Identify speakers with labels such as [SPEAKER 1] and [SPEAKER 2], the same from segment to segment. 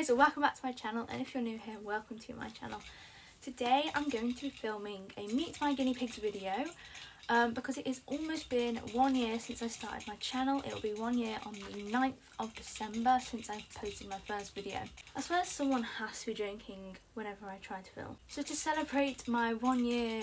[SPEAKER 1] guys, welcome back to my channel, and if you're new here, welcome to my channel. Today I'm going to be filming a Meet My Guinea Pigs video because it has almost been 1 year since I started my channel. It will be 1 year on the 9th of December since I posted my first video. I suppose someone has to be drinking whenever I try to film. So to celebrate my 1 year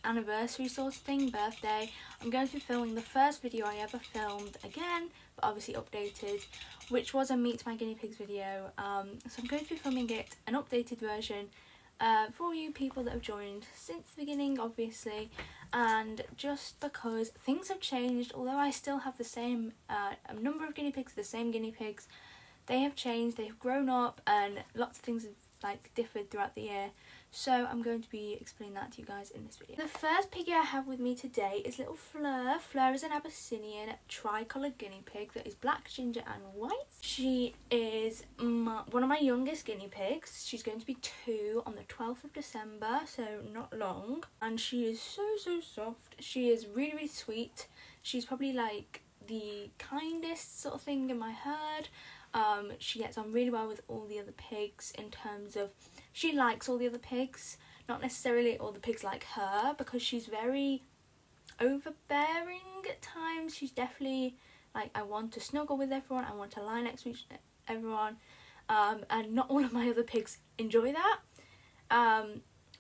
[SPEAKER 1] anniversary sort of thing, birthday, I'm going to be filming the first video I ever filmed again, but obviously updated, which was a Meet My Guinea Pigs video. So I'm going to be filming it, an updated version, for all you people that have joined since the beginning, obviously, and just because things have changed. Although I still have the same number of guinea pigs, the same guinea pigs, they have changed, they have grown up, and lots of things have differed throughout the year. So I'm going to be explaining that to you guys in this video. The first piggy I have with me today is little Fleur. Fleur is an Abyssinian tricoloured guinea pig that is black, ginger and white. She is one of my youngest guinea pigs. She's going to be 2 on the 12th of December, so not long. And she is so soft. She is really sweet. She's probably like the kindest sort of thing in my herd. She gets on really well with all the other pigs in terms of she likes all the other pigs, not necessarily all the pigs like her, because she's very overbearing at times. She's definitely like, I want to snuggle with everyone, I want to lie next to everyone, and not all of my other pigs enjoy that,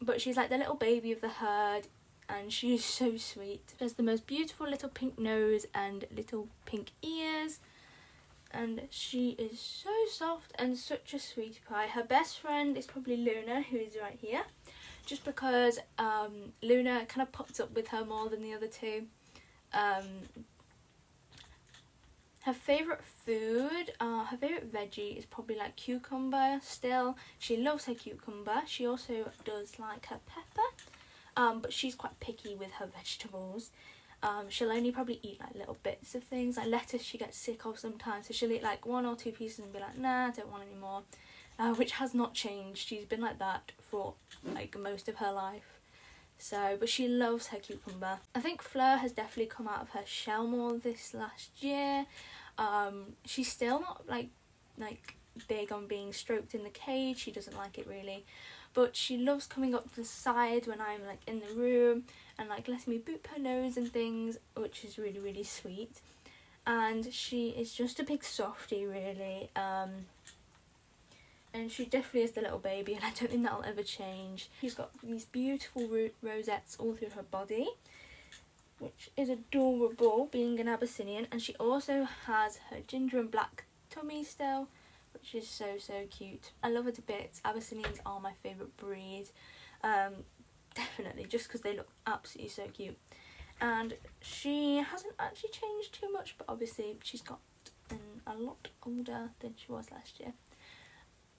[SPEAKER 1] but she's like the little baby of the herd, and she is so sweet. She has the most beautiful little pink nose and little pink ears, and she is so soft and such a sweetie pie. Her best friend is probably Luna, who is right here, just because Luna kind of puts up with her more than the other two. Her favourite food, her favourite veggie is probably like cucumber still. She loves her cucumber. She also does like her pepper, but she's quite picky with her vegetables. She'll only probably eat like little bits of things, like lettuce she gets sick of sometimes, so she'll eat like 1 or 2 pieces and be like, nah, I don't want any more, which has not changed. She's been like that for like most of her life. So, but she loves her cucumber. I think Fleur has definitely come out of her shell more this last year. She's still not like big on being stroked in the cage. She doesn't like it really, but she loves coming up to the side when I'm like in the room and like letting me boop her nose and things, which is really sweet. And she is just a big softie really, and she definitely is the little baby, and I don't think that'll ever change. She's got these beautiful rosettes all through her body, which is adorable being an Abyssinian, and she also has her ginger and black tummy still, which is so cute. I love her to bits. Abyssinians are my favourite breed, definitely, just because they look absolutely so cute. And she hasn't actually changed too much, but obviously she's got a lot older than she was last year.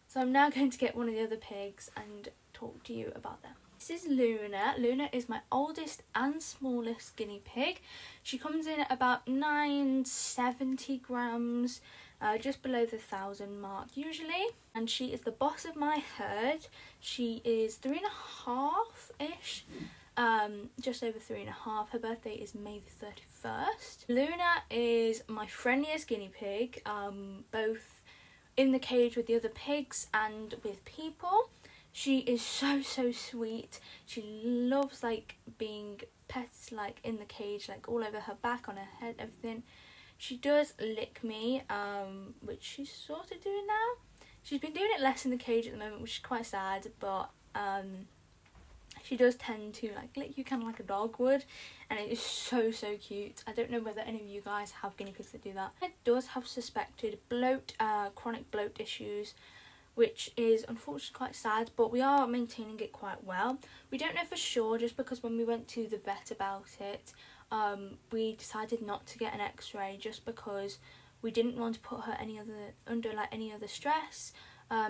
[SPEAKER 1] So I'm now going to get one of the other pigs and talk to you about them. This is Luna. Luna is my oldest and smallest guinea pig. She comes in at about 970 grams, just below the 1,000 mark usually. And she is the boss of my herd. She is 3.5-ish, just over 3.5. Her birthday is May the 31st. Luna is my friendliest guinea pig, both in the cage with the other pigs and with people. She is so sweet. She loves like being pets, like in the cage, like all over her back, on her head, everything. She does lick me, which she's sort of doing now. She's been doing it less in the cage at the moment, which is quite sad, but she does tend to like lick you kind of like a dog would, and it is so cute. I don't know whether any of you guys have guinea pigs that do that. It does have suspected bloat, chronic bloat issues, which is unfortunately quite sad, but we are maintaining it quite well. We don't know for sure, just because when we went to the vet about it, we decided not to get an x-ray, just because we didn't want to put her under any other stress,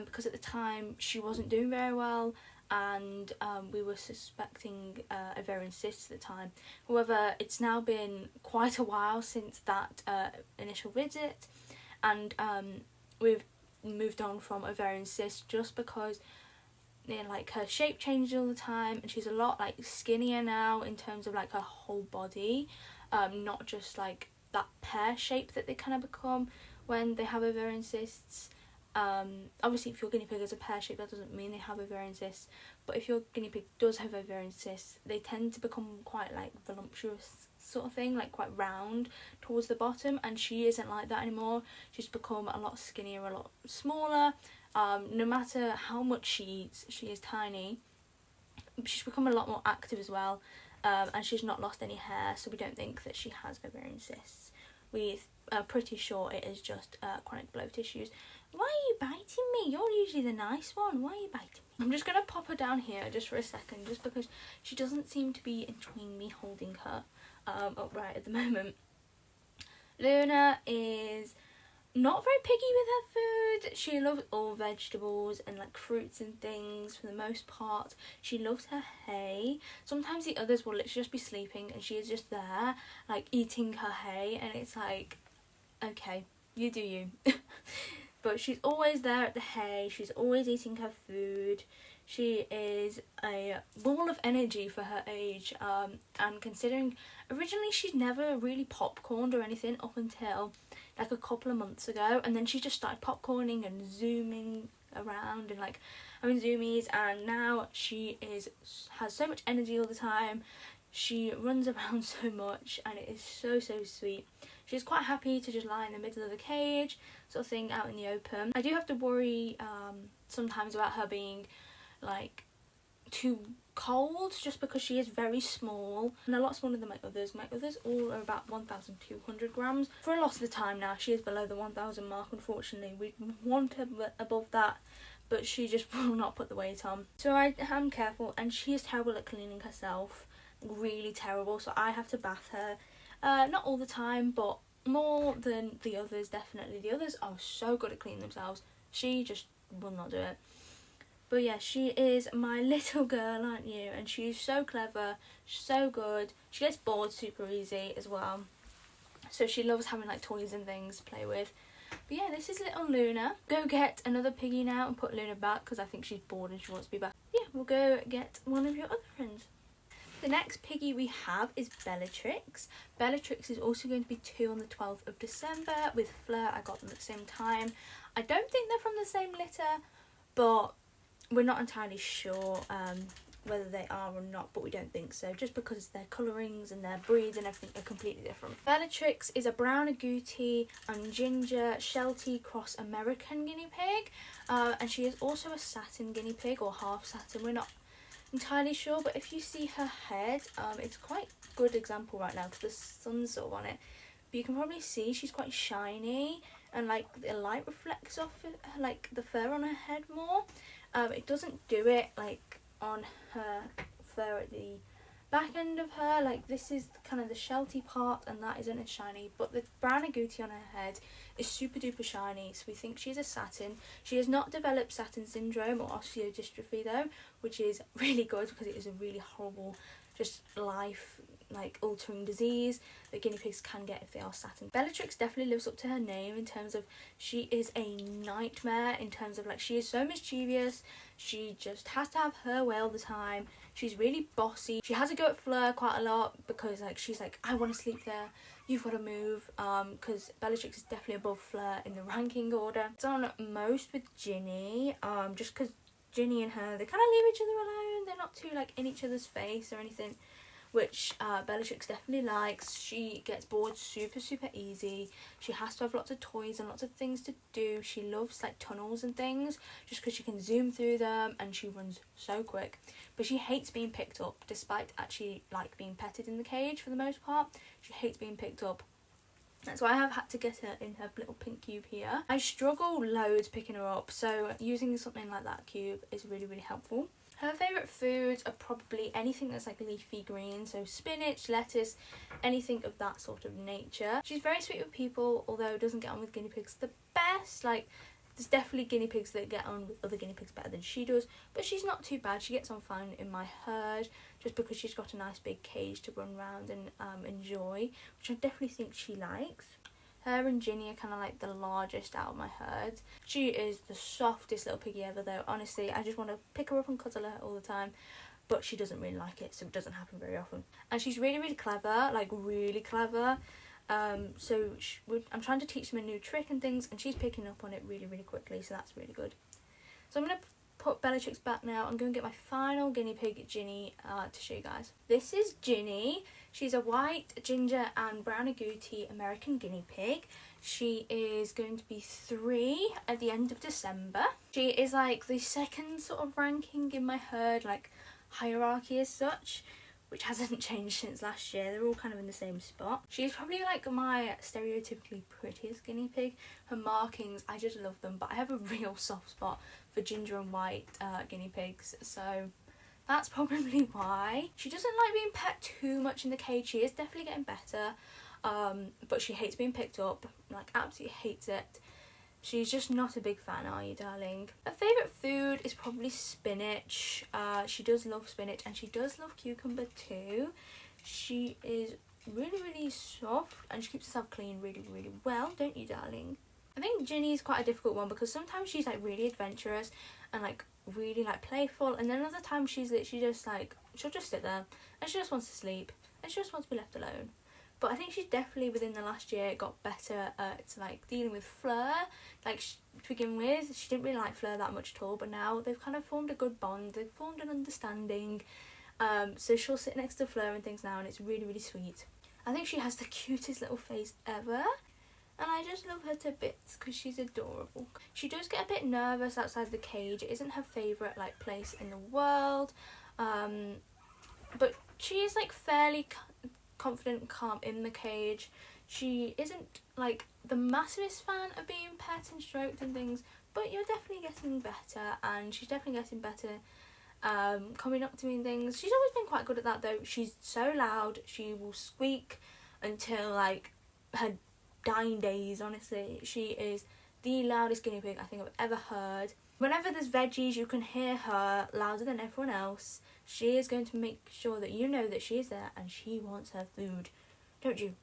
[SPEAKER 1] because at the time she wasn't doing very well, and we were suspecting ovarian cysts at the time. However, it's now been quite a while since that initial visit, and we've moved on from ovarian cysts, just because like her shape changes all the time, and she's a lot like skinnier now in terms of like her whole body, not just like that pear shape that they kind of become when they have ovarian cysts. Obviously if your guinea pig is a pear-shaped, that doesn't mean they have ovarian cysts, but if your guinea pig does have ovarian cysts, they tend to become quite like voluptuous sort of thing, like quite round towards the bottom, and she isn't like that anymore. She's become a lot skinnier, a lot smaller. No matter how much she eats, she is tiny. She's become a lot more active as well, and she's not lost any hair, so we don't think that she has ovarian cysts. We are pretty sure it is just chronic bloat issues. Why are you biting me? You're usually the nice one. Why are you biting me? I'm just going to pop her down here just for a second, just because she doesn't seem to be enjoying me holding her upright at the moment. Luna is not very picky with her food. She loves all vegetables and like fruits and things for the most part. She loves her hay. Sometimes the others will literally just be sleeping and she is just there like eating her hay, and it's like, okay, you do you. But she's always there at the hay. She's always eating her food. She is a ball of energy for her age, and considering originally she'd never really popcorned or anything up until like a couple of months ago, and then she just started popcorning and zooming around and like having zoomies, and now she has so much energy all the time. She runs around so much and it is so sweet. She's quite happy to just lie in the middle of the cage sort of thing out in the open. I do have to worry sometimes about her being like too cold, just because she is very small and a lot smaller than my others. My others all are about 1,200 grams. For a lot of the time now she is below the 1,000 mark, unfortunately. We want her above that, but she just will not put the weight on. So I am careful, and she is terrible at cleaning herself, really terrible, so I have to bath her. Not all the time, but more than the others, definitely. The others are so good at cleaning themselves. She just will not do it. But yeah, she is my little girl, aren't you? And she's so clever, so good. She gets bored super easy as well. So she loves having like toys and things to play with. But yeah, this is little Luna. Go get another piggy now and put Luna back, because I think she's bored and she wants to be back. Yeah, we'll go get one of your other friends. The next piggy we have is Bellatrix. Bellatrix is also going to be 2 on the 12th of December. With Fleur, I got them at the same time. I don't think they're from the same litter, but we're not entirely sure whether they are or not, but we don't think so, just because their colourings and their breeds and everything are completely different. Bellatrix is a brown agouti and ginger sheltie cross American guinea pig, and she is also a satin guinea pig, or half satin. We're not entirely sure, but if you see her head, it's quite a good example right now because the sun's sort of on it, but you can probably see she's quite shiny, and like the light reflects off it, like the fur on her head more. It doesn't do it like on her fur at the back end of her. Like this is kind of the sheltie part, and that isn't as shiny, but the brown agouti on her head is super duper shiny, so we think she's a satin. She has not developed satin syndrome or osteodystrophy though, which is really good, because it is a really horrible just life like altering disease that guinea pigs can get if they are satin. Bellatrix definitely lives up to her name in terms of she is a nightmare, in terms of like she is so mischievous. She just has to have her way all the time. She's really bossy. She has a go at Fleur quite a lot, because like she's like, I want to sleep there, you've got to move, because Bellatrix is definitely above Fleur in the ranking order. It's on most with Ginny, just because Ginny and her, they kind of leave each other alone. They're not too like in each other's face or anything, which Bellatrix definitely likes. She gets bored super easy. She has to have lots of toys and lots of things to do. She loves like tunnels and things, just because she can zoom through them, and she runs so quick. But she hates being picked up, despite actually like being petted in the cage for the most part. She hates being picked up. That's why I have had to get her in her little pink cube here. I struggle loads picking her up, so using something like that cube is really helpful. Her favourite foods are probably anything that's like leafy green, so spinach, lettuce, anything of that sort of nature. She's very sweet with people, although doesn't get on with guinea pigs the best. Like, there's definitely guinea pigs that get on with other guinea pigs better than she does, but she's not too bad. She gets on fine in my herd, just because she's got a nice big cage to run around and enjoy, which I definitely think she likes. Her and Ginny are kind of like the largest out of my herd. She is the softest little piggy ever though. Honestly, I just want to pick her up and cuddle her all the time. But she doesn't really like it, so it doesn't happen very often. And she's really clever, like really clever. So I'm trying to teach them a new trick and things, and she's picking up on it really, really quickly, so that's really good. So I'm going to put Bellatrix back now. I'm going to get my final guinea pig, Ginny, to show you guys. This is Ginny. She's a white, ginger and brown agouti American guinea pig. She is going to be 3 at the end of December. She is like the second sort of ranking in my herd, like hierarchy as such, which hasn't changed since last year. They're all kind of in the same spot. She's probably like my stereotypically prettiest guinea pig. Her markings, I just love them, but I have a real soft spot for ginger and white guinea pigs, so that's probably why. She doesn't like being pet too much in the cage. She is definitely getting better, but she hates being picked up, like absolutely hates it. She's just not a big fan, are you, darling? Her favourite food is probably spinach. She does love spinach, and she does love cucumber too. She is really, really soft, and she keeps herself clean really, really well, don't you, darling? I think Ginny is quite a difficult one because sometimes she's like really adventurous and like really like playful, and then other times she's literally just like, she'll just sit there and she just wants to sleep and she just wants to be left alone. But I think she's definitely within the last year got better at like dealing with Fleur. Like to begin with, she didn't really like Fleur that much at all, but now they've kind of formed a good bond. They've formed an understanding. So she'll sit next to Fleur and things now, and it's really, really sweet. I think she has the cutest little face ever, and I just love her to bits because she's adorable. She does get a bit nervous outside the cage. It isn't her favourite like place in the world, but she is like fairly confident and calm in the cage. She isn't like the massivest fan of being pet and stroked and things, but you're definitely getting better, and she's definitely getting better coming up to me and things. She's always been quite good at that though. She's so loud, she will squeak until like her dying days. Honestly, she is the loudest guinea pig I think I've ever heard. Whenever there's veggies, you can hear her louder than everyone else. She is going to make sure that you know that she is there and she wants her food, don't you?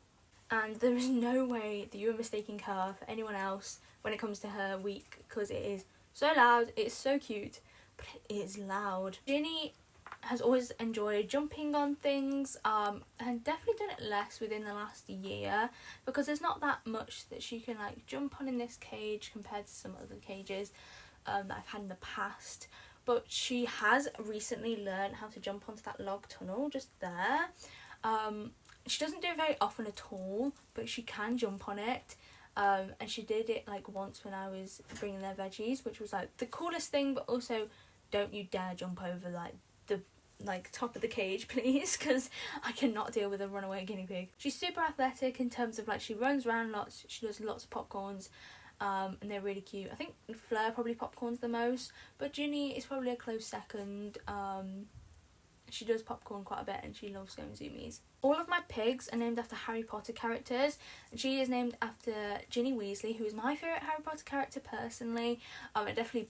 [SPEAKER 1] And there is no way that you are mistaking her for anyone else when it comes to her week, because it is so loud. It's so cute, but it is loud. Ginny has always enjoyed jumping on things, and definitely done it less within the last year because there's not that much that she can like jump on in this cage compared to some other cages that I've had in the past. But she has recently learned how to jump onto that log tunnel just there. She doesn't do it very often at all, but she can jump on it. And she did it like once when I was bringing their veggies, which was like the coolest thing, but also don't you dare jump over like the top of the cage, please, because I cannot deal with a runaway guinea pig. She's super athletic in terms of like she runs around lots, she does lots of popcorns, and they're really cute. I think Fleur probably popcorns the most, but Ginny is probably a close second. She does popcorn quite a bit and she loves going zoomies. All of my pigs are named after Harry Potter characters, and she is named after Ginny Weasley, who is my favourite Harry Potter character personally. I definitely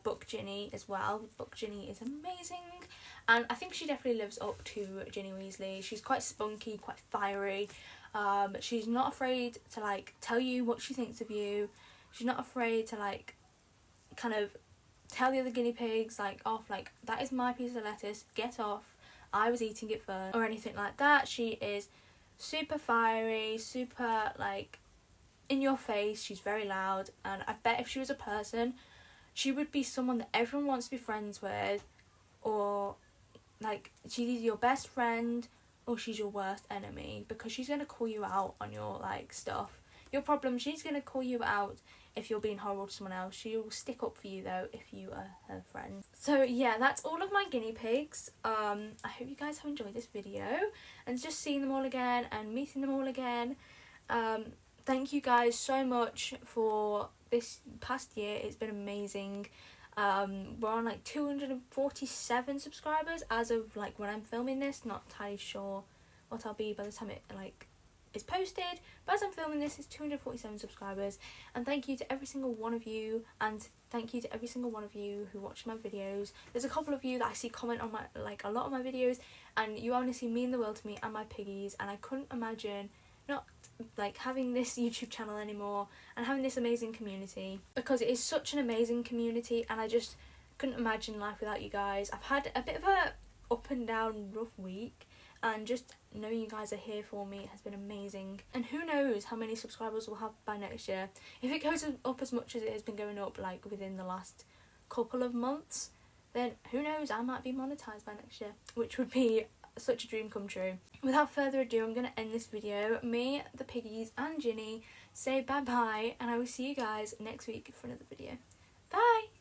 [SPEAKER 1] Book Ginny as well. Book Ginny is amazing, and I think she definitely lives up to Ginny Weasley. She's quite spunky, quite fiery. She's not afraid to like tell you what she thinks of you. She's not afraid to like kind of tell the other guinea pigs like off, like that is my piece of lettuce, get off, I was eating it first, or anything like that. She is super fiery, super like in your face. She's very loud, and I bet if she was a person, she would be someone that everyone wants to be friends with, or like she's either your best friend or she's your worst enemy, because she's going to call you out on your like stuff, your problems. She's going to call you out if you're being horrible to someone else. She will stick up for you though if you are her friend. So yeah, that's all of my guinea pigs. I hope you guys have enjoyed this video and just seeing them all again and meeting them all again. Thank you guys so much for this past year. It's been amazing. We're on like 247 subscribers as of like when I'm filming this. Not entirely sure what I'll be by the time it like is posted, but as I'm filming this, it's 247 subscribers. And thank you to every single one of you, and thank you to every single one of you who watch my videos. There's a couple of you that I see comment on my like a lot of my videos, and you honestly mean the world to me and my piggies, and I couldn't imagine not like having this YouTube channel anymore and having this amazing community, because it is such an amazing community, and I just couldn't imagine life without you guys. I've had a bit of a up and down rough week, and just knowing you guys are here for me has been amazing. And who knows how many subscribers we'll have by next year. If it goes up as much as it has been going up like within the last couple of months, then who knows, I might be monetized by next year, which would be such a dream come true. Without further ado, I'm going to end this video. Me, the piggies and Ginny say bye bye, and I will see you guys next week for another video. Bye!